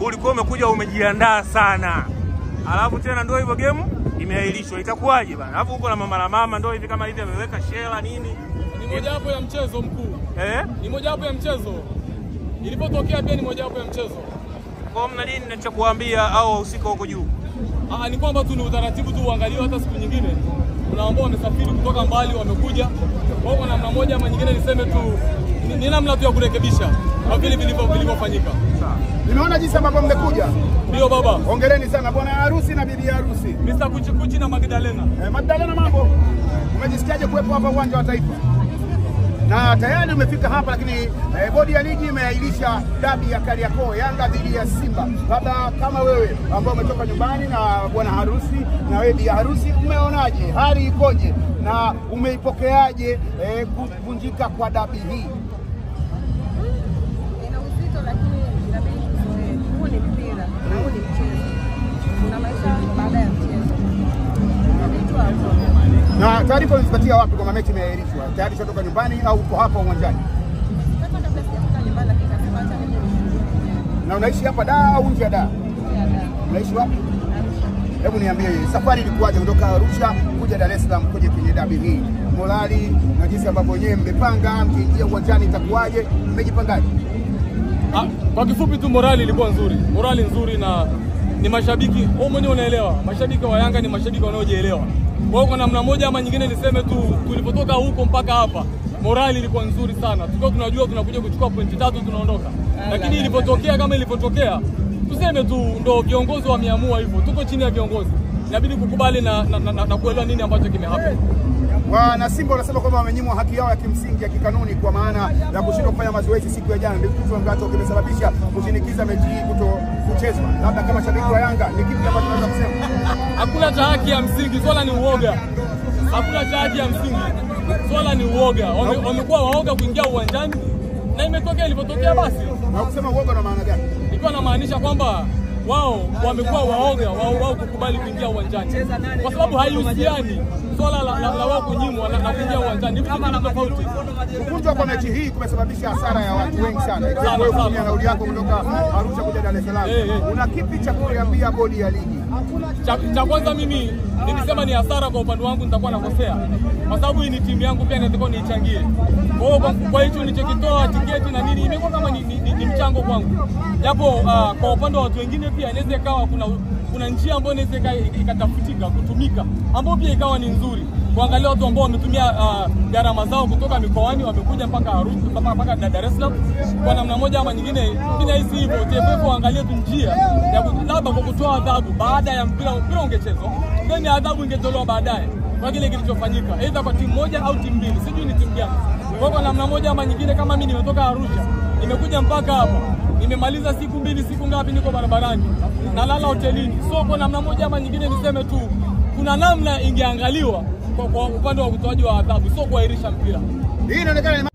ulikuwa umekuja umejiandaa sana. Alafu tena ndio hivyo game imeahirishwa. Itakuwaje bana? Alafu huko na mama ndio hivi kama hivi ameweka shela nini? Ni mojawapo ya mchezo mkuu. Ni mojawapo ya mchezo. Ilipotokea pia ni mojawapo ya mchezo. Kwa mna nini ninachokuambia au wahusika huko juu? Ni kwamba tu ni utaratibu tu uangaliwe hata siku nyingine. Kuna ambao wamesafiri kutoka mbali wamekuja. Kwa namna moja ama nyingine niseme tu ni namna tu ya kurekebisha kwa vile vilivyofanyika. Nimeona jinsi ambavyo mmekuja. Ndio baba. Hongereni sana bwana harusi na bibi harusi. Mr. Kuchikuchi na Magdalena. Magdalena, mambo. Umejisikiaje kuwepo hapa uwanja wa Taifa? Na tayari umefika hapa, lakini bodi ya ligi imeahirisha dabi ya Kariakoo, Yanga dhidi ya Simba. Labda kama wewe ambao umetoka nyumbani na bwana harusi na wewe bi harusi, umeonaje? Hali ikoje na umeipokeaje kuvunjika kwa dabi hii? Ina uzito, lakini inabidi tuzoee. Huu ni mpira, huu ni mchezo. Kuna maisha baada ya mchezo. Na taarifa ulizipatia wapi kwa mechi imeahirishwa? Tayari kutoka nyumbani au uko hapa uwanjani? Na unaishi hapa Dar au nje ya Dar? Unaishi wapi? Hebu niambie, safari ilikuwaje kutoka Arusha kuja Dar es Salaam kuja kwenye dabi hii? Morali na jinsi ambavyo wenyewe mmepanga, mkiingia uwanjani itakuwaje? Mmejipangaje? Kwa kifupi tu morali ilikuwa nzuri. Morali nzuri na ni mashabiki, wewe mwenyewe unaelewa, mashabiki wa Yanga ni mashabiki wanaojielewa. Kwa hiyo kwa namna moja ama nyingine niseme tu tulipotoka huko mpaka hapa, morali ilikuwa nzuri sana. Tulikuwa tunajua tunakuja kuchukua pointi 3 tunaondoka. Lakini ilipotokea kama ilipotokea, tuseme tu ndio viongozi wameamua hivyo. Tuko chini ya viongozi. Inabidi kukubali na kuelewa nini ambacho kimehappen. Wana Simba wanasema kwamba wamenyimwa haki yao ya kimsingi ya kikanuni kwa maana ya kushindwa kufanya mazoezi siku ya jana, ndio kitu ambacho kimesababisha kushinikiza mechi hii kuchezwa. Labda kama shabiki wa Yanga ni kitu ambacho tunaweza kusema hakuna cha haki ya msingi, swala ni uoga. Hakuna cha haki ya msingi, swala ni uoga. Wamekuwa waoga kuingia uwanjani na imetokea ilipotokea basi. Na kusema uoga na maana gani? Nilikuwa namaanisha kwamba wao wamekuwa waoga wao kukubali kuingia uwanjani kwa sababu haihusiani swala la wao kunyimwa na kuingia uwanjani. Hivi kama tofauti. Kuvunjwa kwa mechi hii kumesababisha hasara ya watu wengi sana. Wewe kutumia nauli yako kutoka Arusha kuja Dar es Salaam. Una kipi cha kuambia bodi ya ligi? Cha kwanza mimi nikisema ni hasara kwa upande wangu nitakuwa nakosea. Kwa sababu hii ni timu yangu pia nataka niichangie. Kwa hiyo nilichokitoa tiketi na nini imekuwa kama ni mchango kwangu. Japo kwa upande wa watu wengine pia inaweza ikawa kuna njia ambayo inaweza ikatafutika kutumika ambayo pia ikawa ni nzuri. Kuangalia watu ambao wametumia gharama zao kutoka mikoani wamekuja mpaka Arusha mpaka Dar es Salaam. Kwa namna moja ama nyingine mimi nahisi hivyo TFF waangalie tu njia ya labda kwa kutoa adhabu baada ya mpira ungechezwa. Then adhabu ingetolewa baadaye kwa kile kilichofanyika. Aidha kwa timu moja au timu mbili. Sijui ni timu gani. Kwa namna moja ama nyingine kama mimi nimetoka Arusha, nimekuja mpaka hapa. Nimemaliza siku 2 siku ngapi niko barabarani. Nalala hotelini. So kwa namna moja ama nyingine niseme tu kuna namna ingeangaliwa kwa upande wa utoaji wa adhabu, sio kuahirisha mpira. Hii inaonekana